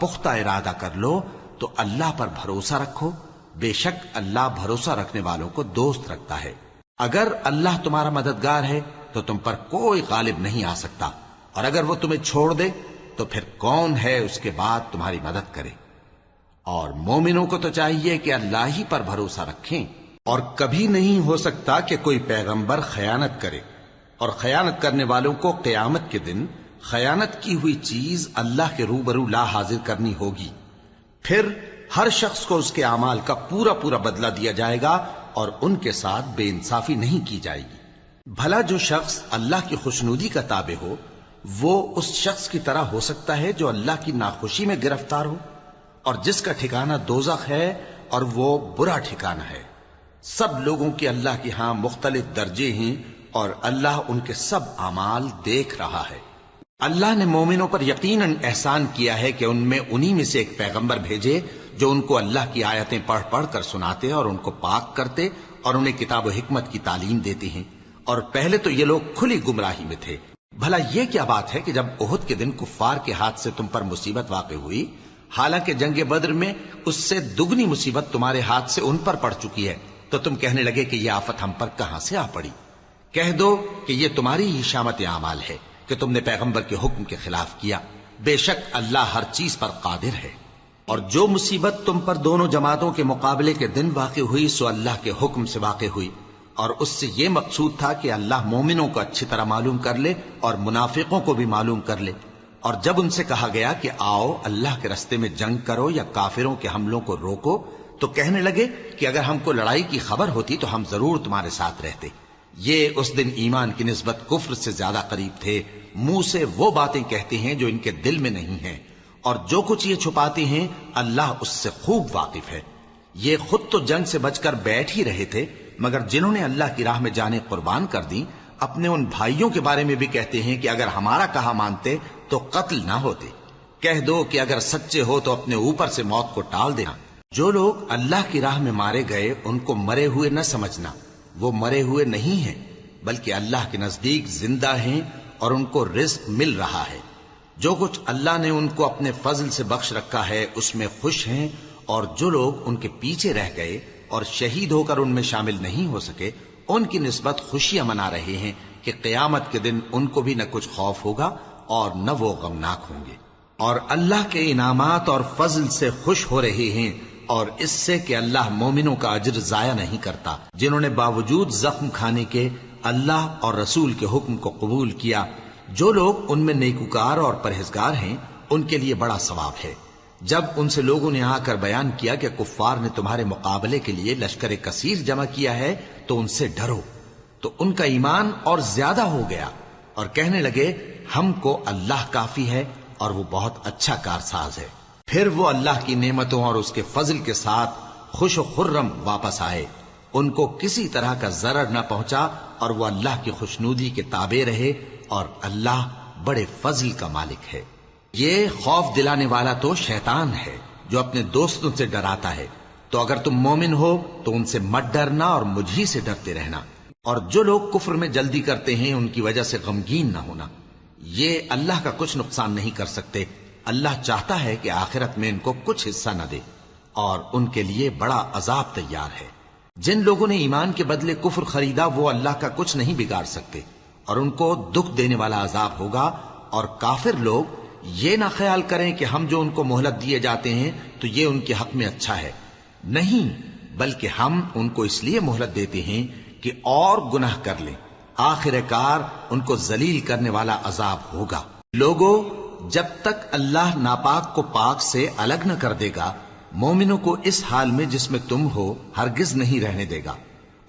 پختہ ارادہ کر لو تو اللہ پر بھروسہ رکھو، بے شک اللہ بھروسہ رکھنے والوں کو دوست رکھتا ہے۔ اگر اللہ تمہارا مددگار ہے تو تم پر کوئی غالب نہیں آ سکتا، اور اگر وہ تمہیں چھوڑ دے تو پھر کون ہے اس کے بعد تمہاری مدد کرے۔ اور مومنوں کو تو چاہیے کہ اللہ ہی پر بھروسہ رکھیں، اور کبھی نہیں ہو سکتا کہ کوئی پیغمبر خیانت کرے، اور خیانت کرنے والوں کو قیامت کے دن خیانت کی ہوئی چیز اللہ کے روبرو لا حاضر کرنی ہوگی، پھر ہر شخص کو اس کے اعمال کا پورا پورا بدلہ دیا جائے گا، اور ان کے ساتھ بے انصافی نہیں کی جائے گی۔ بھلا جو شخص اللہ کی خوشنودی کا تابع ہو وہ اس شخص کی طرح ہو سکتا ہے جو اللہ کی ناخوشی میں گرفتار ہو، اور جس کا ٹھکانہ دوزخ ہے اور وہ برا ٹھکانہ ہے۔ سب لوگوں کے اللہ کے ہاں مختلف درجے ہیں، اور اللہ ان کے سب اعمال دیکھ رہا ہے۔ اللہ نے مومنوں پر یقیناً احسان کیا ہے کہ ان میں انہی میں سے ایک پیغمبر بھیجے جو ان کو اللہ کی آیتیں پڑھ پڑھ کر سناتے اور ان کو پاک کرتے اور انہیں کتاب و حکمت کی تعلیم دیتے ہیں، اور پہلے تو یہ لوگ کھلی گمراہی میں تھے۔ بھلا یہ کیا بات ہے کہ جب احد کے دن کفار کے ہاتھ سے تم پر مصیبت واقع ہوئی، حالانکہ جنگ بدر میں اس سے دگنی مصیبت تمہارے ہاتھ سے ان پر پڑ چکی ہے، تو تم کہنے لگے کہ یہ آفت ہم پر کہاں سے آ پڑی؟ کہہ دو کہ یہ تمہاری ہی شامت اعمال ہے کہ تم نے پیغمبر کے حکم کے خلاف کیا، بے شک اللہ ہر چیز پر قادر ہے۔ اور جو مصیبت تم پر دونوں جماعتوں کے مقابلے کے دن واقع ہوئی سو اللہ کے حکم سے واقع ہوئی، اور اس سے یہ مقصود تھا کہ اللہ مومنوں کو اچھی طرح معلوم کر لے اور منافقوں کو بھی معلوم کر لے۔ اور جب ان سے کہا گیا کہ آؤ اللہ کے رستے میں جنگ کرو یا کافروں کے حملوں کو روکو، تو کہنے لگے کہ اگر ہم کو لڑائی کی خبر ہوتی تو ہم ضرور تمہارے ساتھ رہتے۔ یہ اس دن ایمان کی نسبت کفر سے زیادہ قریب تھے، منہ سے وہ باتیں کہتے ہیں جو ان کے دل میں نہیں ہیں، اور جو کچھ یہ چھپاتے ہیں اللہ اس سے خوب واقف ہے۔ یہ خود تو جنگ سے بچ کر بیٹھ ہی رہے تھے، مگر جنہوں نے اللہ کی راہ میں جانیں قربان کر دی اپنے ان بھائیوں کے بارے میں بھی کہتے ہیں کہ اگر ہمارا کہا مانتے تو قتل نہ ہوتے۔ کہہ دو کہ اگر سچے ہو تو اپنے اوپر سے موت کو ٹال دینا۔ جو لوگ اللہ کی راہ میں مارے گئے ان کو مرے ہوئے نہ سمجھنا، وہ مرے ہوئے نہیں ہیں بلکہ اللہ کے نزدیک زندہ ہیں اور ان کو رزق مل رہا ہے۔ جو کچھ اللہ نے ان کو اپنے فضل سے بخش رکھا ہے اس میں خوش ہیں، اور جو لوگ ان کے پیچھے رہ گئے اور شہید ہو کر ان میں شامل نہیں ہو سکے ان کی نسبت خوشیاں منا رہے ہیں کہ قیامت کے دن ان کو بھی نہ کچھ خوف ہوگا اور نہ وہ غمناک ہوں گے، اور اللہ کے انعامات اور فضل سے خوش ہو رہے ہیں، اور اس سے کہ اللہ مومنوں کا اجر ضائع نہیں کرتا جنہوں نے باوجود زخم کھانے کے اللہ اور رسول کے حکم کو قبول کیا۔ جو لوگ ان میں نیکوکار اور پرہیزگار ہیں ان کے لیے بڑا ثواب ہے۔ جب ان سے لوگوں نے آ کر بیان کیا کہ کفار نے تمہارے مقابلے کے لیے لشکر کثیر جمع کیا ہے تو ان سے ڈرو، تو ان کا ایمان اور زیادہ ہو گیا، اور کہنے لگے ہم کو اللہ کافی ہے اور وہ بہت اچھا کارساز ہے۔ پھر وہ اللہ کی نعمتوں اور اس کے فضل کے ساتھ خوش و خرم واپس آئے، ان کو کسی طرح کا ضرر نہ پہنچا، اور وہ اللہ کی خوشنودی کے تابع رہے، اور اللہ بڑے فضل کا مالک ہے۔ یہ خوف دلانے والا تو شیطان ہے جو اپنے دوستوں سے ڈراتا ہے، تو اگر تم مومن ہو تو ان سے مت ڈرنا اور مجھ ہی سے ڈرتے رہنا، اور جو لوگ کفر میں جلدی کرتے ہیں ان کی وجہ سے غمگین نہ ہونا، یہ اللہ کا کچھ نقصان نہیں کر سکتے۔ اللہ چاہتا ہے کہ آخرت میں ان کو کچھ حصہ نہ دے، اور ان کے لیے بڑا عذاب تیار ہے۔ جن لوگوں نے ایمان کے بدلے کفر خریدا وہ اللہ کا کچھ نہیں بگاڑ سکتے، اور ان کو دکھ دینے والا عذاب ہوگا۔ اور کافر لوگ یہ نہ خیال کریں کہ ہم جو ان کو مہلت دیے جاتے ہیں تو یہ ان کے حق میں اچھا ہے، نہیں، بلکہ ہم ان کو اس لیے مہلت دیتے ہیں کہ اور گناہ کر لیں، آخر کار ان کو ذلیل کرنے والا عذاب ہوگا۔ لوگوں، جب تک اللہ ناپاک کو پاک سے الگ نہ کر دے گا مومنوں کو اس حال میں جس میں تم ہو ہرگز نہیں رہنے دے گا،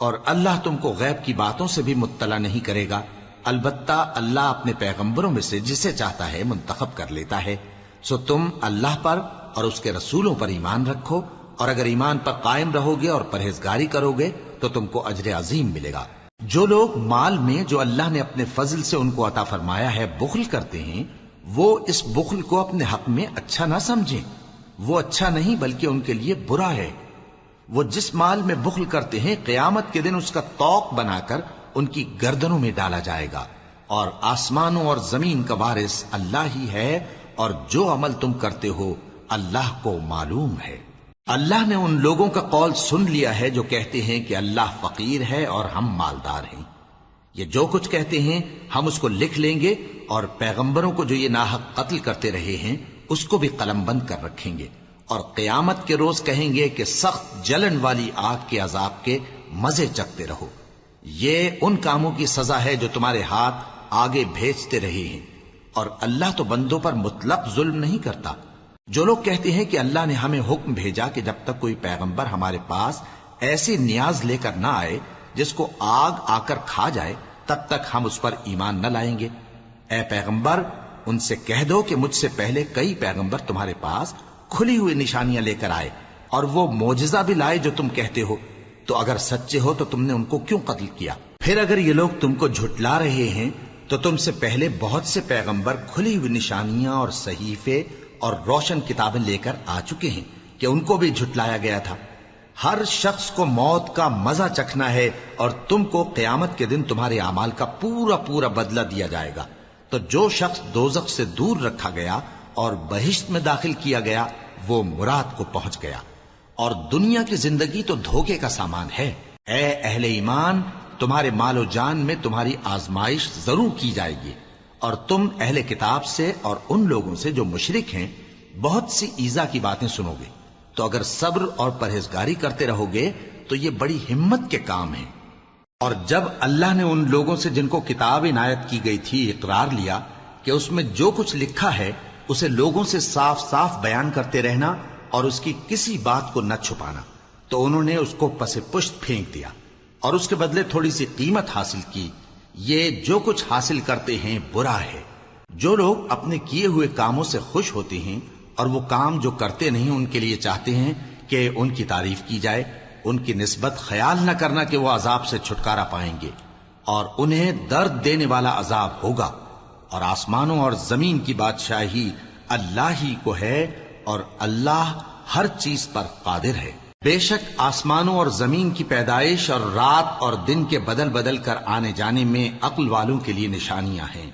اور اللہ تم کو غیب کی باتوں سے بھی مطلع نہیں کرے گا۔ البتہ اللہ اپنے پیغمبروں میں سے جسے چاہتا ہے منتخب کر لیتا ہے۔ سو تم اللہ پر اور اس کے رسولوں پر ایمان رکھو، اور اگر ایمان پر قائم رہو گے اور پرہیزگاری کرو گے تو تم کو اجر عظیم ملے گا۔ جو لوگ مال میں جو اللہ نے اپنے فضل سے ان کو عطا فرمایا ہے بخل کرتے ہیں، وہ اس بخل کو اپنے حق میں اچھا نہ سمجھیں، وہ اچھا نہیں بلکہ ان کے لیے برا ہے۔ وہ جس مال میں بخل کرتے ہیں قیامت کے دن اس کا طوق بنا کر ان کی گردنوں میں ڈالا جائے گا، اور آسمانوں اور زمین کا وارث اللہ ہی ہے، اور جو عمل تم کرتے ہو اللہ کو معلوم ہے۔ اللہ نے ان لوگوں کا قول سن لیا ہے جو کہتے ہیں کہ اللہ فقیر ہے اور ہم مالدار ہیں۔ یہ جو کچھ کہتے ہیں ہم اس کو لکھ لیں گے، اور پیغمبروں کو جو یہ ناحق قتل کرتے رہے ہیں اس کو بھی قلم بند کر رکھیں گے، اور قیامت کے روز کہیں گے کہ سخت جلن والی آگ کے عذاب کے مزے چکھتے رہو۔ یہ ان کاموں کی سزا ہے جو تمہارے ہاتھ آگے بھیجتے رہے ہیں، اور اللہ تو بندوں پر مطلق ظلم نہیں کرتا۔ جو لوگ کہتے ہیں کہ اللہ نے ہمیں حکم بھیجا کہ جب تک کوئی پیغمبر ہمارے پاس ایسی نیاز لے کر نہ آئے جس کو آگ آ کر کھا جائے تب تک ہم اس پر ایمان نہ لائیں گے، اے پیغمبر ان سے کہہ دو کہ مجھ سے پہلے کئی پیغمبر تمہارے پاس کھلی ہوئی نشانیاں لے کر آئے، اور وہ معجزہ بھی لائے جو تم کہتے ہو، تو اگر سچے ہو تو تم نے ان کو کیوں قتل کیا؟ پھر اگر یہ لوگ تم کو جھٹلا رہے ہیں تو تم سے پہلے بہت سے پیغمبر کھلی ہوئی نشانیاں اور صحیفے اور روشن کتابیں لے کر آ چکے ہیں کہ ان کو بھی جھٹلایا گیا تھا۔ ہر شخص کو موت کا مزہ چکھنا ہے، اور تم کو قیامت کے دن تمہارے اعمال کا پورا پورا بدلہ دیا جائے گا۔ تو جو شخص دوزخ سے دور رکھا گیا اور بہشت میں داخل کیا گیا وہ مراد کو پہنچ گیا، اور دنیا کی زندگی تو دھوکے کا سامان ہے۔ اے اہل ایمان، تمہارے مال و جان میں تمہاری آزمائش ضرور کی جائے گی، اور تم اہل کتاب سے اور ان لوگوں سے جو مشرک ہیں بہت سی ایذا کی باتیں سنو گے، تو اگر صبر اور پرہیزگاری کرتے رہو گے تو یہ بڑی ہمت کے کام ہیں۔ اور جب اللہ نے ان لوگوں سے جن کو کتاب عنایت کی گئی تھی اقرار لیا کہ اس میں جو کچھ لکھا ہے اسے لوگوں سے صاف صاف بیان کرتے رہنا اور اس کی کسی بات کو نہ چھپانا، تو انہوں نے اس کو پس پشت پھینک دیا اور اس کے بدلے تھوڑی سی قیمت حاصل کی۔ یہ جو کچھ حاصل کرتے ہیں برا ہے۔ جو لوگ اپنے کیے ہوئے کاموں سے خوش ہوتے ہیں اور وہ کام جو کرتے نہیں ان کے لیے چاہتے ہیں کہ ان کی تعریف کی جائے، ان کی نسبت خیال نہ کرنا کہ وہ عذاب سے چھٹکارا پائیں گے، اور انہیں درد دینے والا عذاب ہوگا۔ اور آسمانوں اور زمین کی بادشاہی اللہ ہی کو ہے، اور اللہ ہر چیز پر قادر ہے۔ بے شک آسمانوں اور زمین کی پیدائش اور رات اور دن کے بدل بدل کر آنے جانے میں عقل والوں کے لیے نشانیاں ہیں،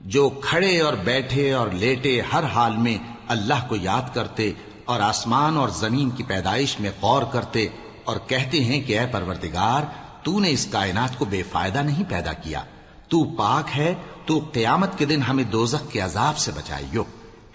جو کھڑے اور بیٹھے اور لیٹے ہر حال میں اللہ کو یاد کرتے اور آسمان اور زمین کی پیدائش میں غور کرتے اور کہتے ہیں کہ اے پروردگار، تو نے اس کائنات کو بے فائدہ نہیں پیدا کیا، تو پاک ہے، تو قیامت کے دن ہمیں دوزخ کے عذاب سے بچائیو۔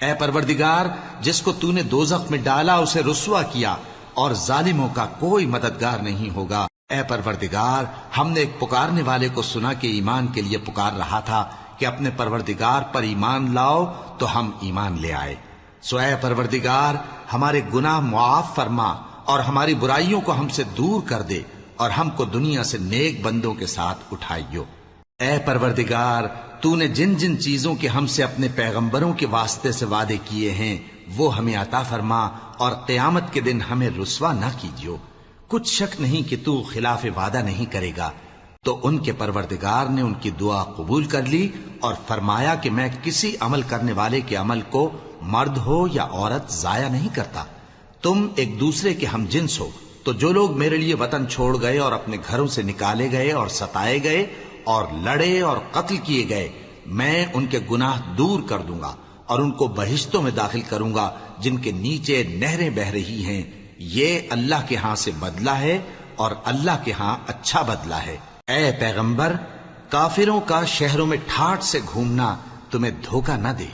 اے پروردگار، جس کو تو نے دوزخ میں ڈالا اسے رسوا کیا، اور ظالموں کا کوئی مددگار نہیں ہوگا۔ اے پروردگار، ہم نے ایک پکارنے والے کو سنا کہ ایمان کے لیے پکار رہا تھا کہ اپنے پروردگار پر ایمان لاؤ، تو ہم ایمان لے آئے۔ سو اے پروردگار، ہمارے گناہ معاف فرما اور ہماری برائیوں کو ہم سے دور کر دے، اور ہم کو دنیا سے نیک بندوں کے ساتھ اٹھائیو۔ اے پروردگار، تو نے جن جن چیزوں کے ہم سے اپنے پیغمبروں کے واسطے سے وعدے کیے ہیں وہ ہمیں عطا فرما، اور قیامت کے دن ہمیں رسوا نہ کیجیو۔ کچھ شک نہیں کہ تو خلاف وعدہ نہیں کرے گا۔ تو ان کے پروردگار نے ان کی دعا قبول کر لی اور فرمایا کہ میں کسی عمل کرنے والے کے عمل کو مرد ہو یا عورت ضائع نہیں کرتا۔ تم ایک دوسرے کے ہم جنس ہو، تو جو لوگ میرے لیے وطن چھوڑ گئے اور اپنے گھروں سے نکالے گئے اور ستائے گئے اور لڑے اور قتل کیے گئے، میں ان کے گناہ دور کر دوں گا اور ان کو بہشتوں میں داخل کروں گا جن کے نیچے نہریں بہ رہی ہیں۔ یہ اللہ کے ہاں سے بدلہ ہے، اور اللہ کے ہاں اچھا بدلہ ہے۔ اے پیغمبر، کافروں کا شہروں میں ٹھاٹھ سے گھومنا تمہیں دھوکہ نہ دے۔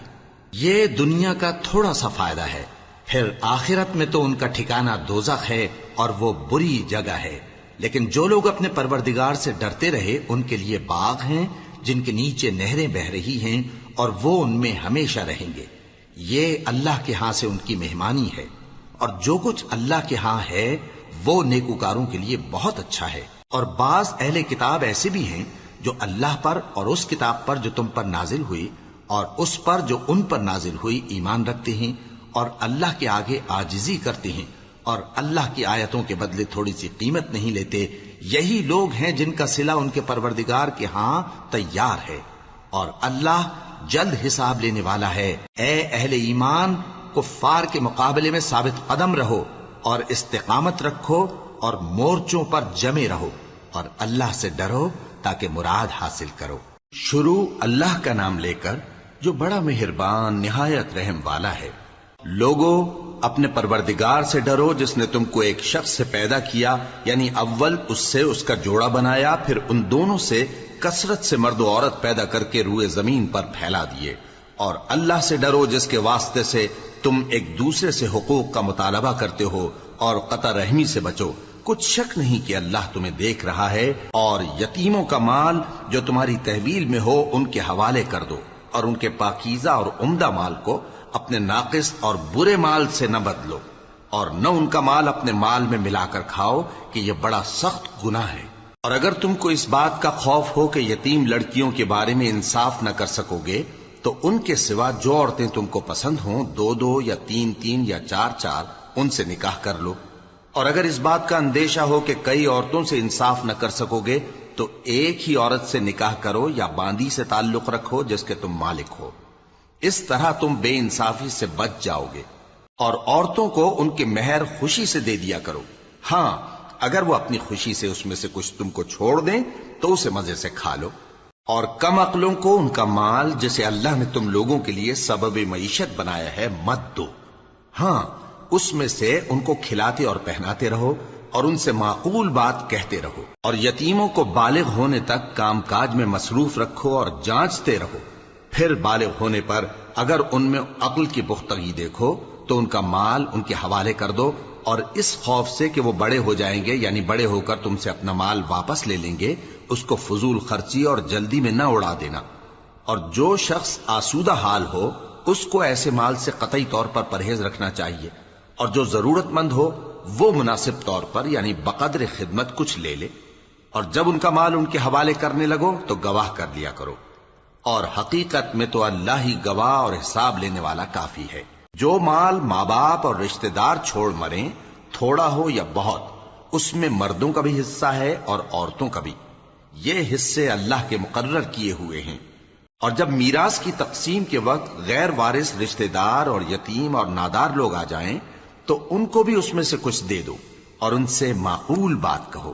یہ دنیا کا تھوڑا سا فائدہ ہے، پھر آخرت میں تو ان کا ٹھکانہ دوزخ ہے، اور وہ بری جگہ ہے۔ لیکن جو لوگ اپنے پروردگار سے ڈرتے رہے ان کے لیے باغ ہیں جن کے نیچے نہریں بہ رہی ہیں، اور وہ ان میں ہمیشہ رہیں گے۔ یہ اللہ کے ہاں سے ان کی مہمانی ہے، اور جو کچھ اللہ کے ہاں ہے وہ نیکوکاروں کے لیے بہت اچھا ہے۔ اور بعض اہل کتاب ایسے بھی ہیں جو اللہ پر اور اس کتاب پر جو تم پر نازل ہوئی اور اس پر جو ان پر نازل ہوئی ایمان رکھتے ہیں، اور اللہ کے آگے عاجزی کرتے ہیں، اور اللہ کی آیتوں کے بدلے تھوڑی سی قیمت نہیں لیتے۔ یہی لوگ ہیں جن کا صلہ ان کے پروردگار کے ہاں تیار ہے، اور اللہ جلد حساب لینے والا ہے۔ اے اہل ایمان، کفار کے مقابلے میں ثابت قدم رہو اور استقامت رکھو اور مورچوں پر جمے رہو، اور اللہ سے ڈرو تاکہ مراد حاصل کرو۔ شروع اللہ کا نام لے کر جو بڑا مہربان نہایت رحم والا ہے۔ لوگو، اپنے پروردگار سے ڈرو جس نے تم کو ایک شخص سے پیدا کیا، یعنی اول اس سے اس کا جوڑا بنایا، پھر ان دونوں سے کثرت سے مرد و عورت پیدا کر کے روئے زمین پر پھیلا دیے، اور اللہ سے ڈرو جس کے واسطے سے تم ایک دوسرے سے حقوق کا مطالبہ کرتے ہو، اور قطع رحمی سے بچو، کچھ شک نہیں کہ اللہ تمہیں دیکھ رہا ہے، اور یتیموں کا مال جو تمہاری تحویل میں ہو ان کے حوالے کر دو، اور ان کے پاکیزہ اور عمدہ مال کو اپنے ناقص اور برے مال سے نہ بدلو، اور نہ ان کا مال اپنے مال میں ملا کر کھاؤ کہ یہ بڑا سخت گناہ ہے۔ اور اگر تم کو اس بات کا خوف ہو کہ یتیم لڑکیوں کے بارے میں انصاف نہ کر سکو گے تو ان کے سوا جو عورتیں تم کو پسند ہوں، 2 یا 3 یا 4 ان سے نکاح کر لو۔ اور اگر اس بات کا اندیشہ ہو کہ کئی عورتوں سے انصاف نہ کر سکو گے تو ایک ہی عورت سے نکاح کرو یا باندی سے تعلق رکھو جس کے تم مالک ہو، اس طرح تم بے انصافی سے بچ جاؤ گے۔ اور عورتوں کو ان کے مہر خوشی سے دے دیا کرو، ہاں اگر وہ اپنی خوشی سے اس میں سے کچھ تم کو چھوڑ دیں تو اسے مزے سے کھا لو۔ اور کم عقلوں کو ان کا مال جسے اللہ نے تم لوگوں کے لیے سبب معیشت بنایا ہے مت دو، ہاں اس میں سے ان کو کھلاتے اور پہناتے رہو اور ان سے معقول بات کہتے رہو، اور یتیموں کو بالغ ہونے تک کام کاج میں مصروف رکھو اور جانچتے رہو، پھر بالغ ہونے پر اگر ان میں عقل کی پختگی دیکھو تو ان کا مال ان کے حوالے کر دو، اور اس خوف سے کہ وہ بڑے ہو جائیں گے، یعنی بڑے ہو کر تم سے اپنا مال واپس لے لیں گے، اس کو فضول خرچی اور جلدی میں نہ اڑا دینا۔ اور جو شخص آسودہ حال ہو اس کو ایسے مال سے قطعی طور پر پرہیز رکھنا چاہیے، اور جو ضرورت مند ہو وہ مناسب طور پر یعنی بقدر خدمت کچھ لے لے، اور جب ان کا مال ان کے حوالے کرنے لگو تو گواہ کر لیا کرو، اور حقیقت میں تو اللہ ہی گواہ اور حساب لینے والا کافی ہے۔ جو مال ماں باپ اور رشتہ دار چھوڑ مریں، تھوڑا ہو یا بہت، اس میں مردوں کا بھی حصہ ہے اور عورتوں کا بھی، یہ حصے اللہ کے مقرر کیے ہوئے ہیں۔ اور جب میراث کی تقسیم کے وقت غیر وارث رشتہ دار اور یتیم اور نادار لوگ آ جائیں تو ان کو بھی اس میں سے کچھ دے دو اور ان سے معقول بات کہو۔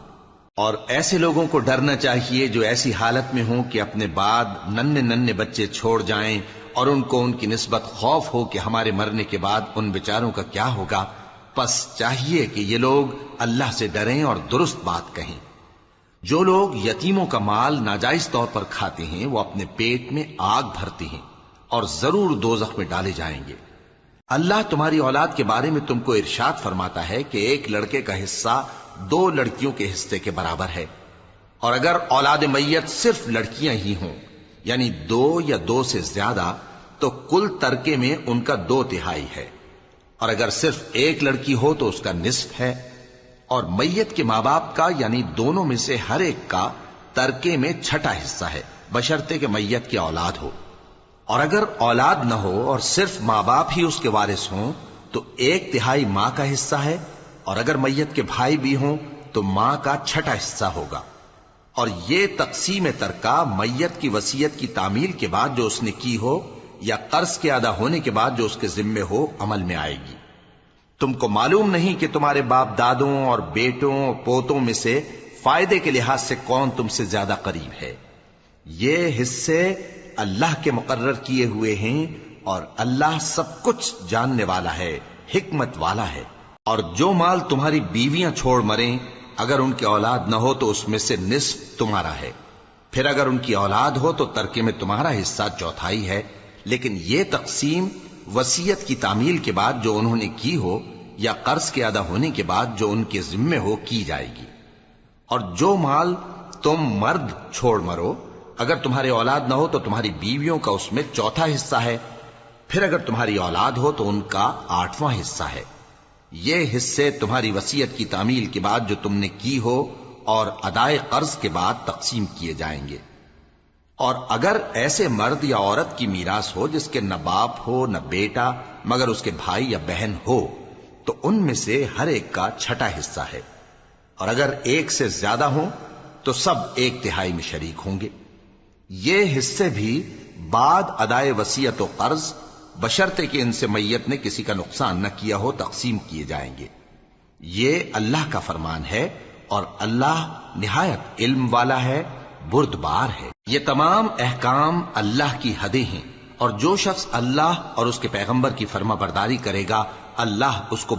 اور ایسے لوگوں کو ڈرنا چاہیے جو ایسی حالت میں ہوں کہ اپنے بعد ننھے بچے چھوڑ جائیں اور ان کو ان کی نسبت خوف ہو کہ ہمارے مرنے کے بعد ان بیچاروں کا کیا ہوگا، پس چاہیے کہ یہ لوگ اللہ سے ڈریں اور درست بات کہیں۔ جو لوگ یتیموں کا مال ناجائز طور پر کھاتے ہیں وہ اپنے پیٹ میں آگ بھرتے ہیں اور ضرور دوزخ میں ڈالے جائیں گے۔ اللہ تمہاری اولاد کے بارے میں تم کو ارشاد فرماتا ہے کہ ایک لڑکے کا حصہ 2 لڑکیوں کے حصے کے برابر ہے، اور اگر اولاد میت صرف لڑکیاں ہی ہوں یعنی 2 یا 2 سے زیادہ تو کل ترکے میں ان کا 2/3 ہے، اور اگر صرف ایک لڑکی ہو تو اس کا نصف ہے، اور میت کے ماں باپ کا یعنی دونوں میں سے ہر ایک کا ترکے میں 6واں حصہ ہے، بشرطے کہ میت کی اولاد ہو۔ اور اگر اولاد نہ ہو اور صرف ماں باپ ہی اس کے وارث ہوں تو 1/3 ماں کا حصہ ہے، اور اگر میت کے بھائی بھی ہوں تو ماں کا 6واں حصہ ہوگا۔ اور یہ تقسیم ترکہ میت کی وصیت کی تعمیل کے بعد جو اس نے کی ہو یا قرض کے ادا ہونے کے بعد جو اس کے ذمے ہو عمل میں آئے گی۔ تم کو معلوم نہیں کہ تمہارے باپ دادوں اور بیٹوں اور پوتوں میں سے فائدے کے لحاظ سے کون تم سے زیادہ قریب ہے۔ یہ حصے اللہ کے مقرر کیے ہوئے ہیں اور اللہ سب کچھ جاننے والا ہے، حکمت والا ہے۔ اور جو مال تمہاری بیویاں چھوڑ مریں اگر ان کی اولاد نہ ہو تو اس میں سے نصف تمہارا ہے، پھر اگر ان کی اولاد ہو تو ترکے میں تمہارا حصہ 1/4 ہے، لیکن یہ تقسیم وصیت کی تعمیل کے بعد جو انہوں نے کی ہو یا قرض کے ادا ہونے کے بعد جو ان کے ذمے ہو کی جائے گی۔ اور جو مال تم مرد چھوڑ مرو اگر تمہاری اولاد نہ ہو تو تمہاری بیویوں کا اس میں 1/4 حصہ ہے، پھر اگر تمہاری اولاد ہو تو ان کا 8واں حصہ ہے۔ یہ حصے تمہاری وصیت کی تعمیل کے بعد جو تم نے کی ہو اور ادائے قرض کے بعد تقسیم کیے جائیں گے۔ اور اگر ایسے مرد یا عورت کی میراث ہو جس کے نہ باپ ہو نہ بیٹا مگر اس کے بھائی یا بہن ہو تو ان میں سے ہر ایک کا 6واں حصہ ہے، اور اگر ایک سے زیادہ ہوں تو سب 1/3 میں شریک ہوں گے۔ یہ حصے بھی بعد ادائے وصیت و قرض بشرطے کہ ان سے میت نے کسی کا نقصان نہ کیا ہو تقسیم کیے جائیں گے۔ یہ اللہ کا فرمان ہے اور اللہ نہایت علم والا ہے، بردبار ہے۔ یہ تمام احکام اللہ کی حدیں ہیں، اور جو شخص اللہ اور اس کے پیغمبر کی فرما برداری کرے گا اللہ اس کو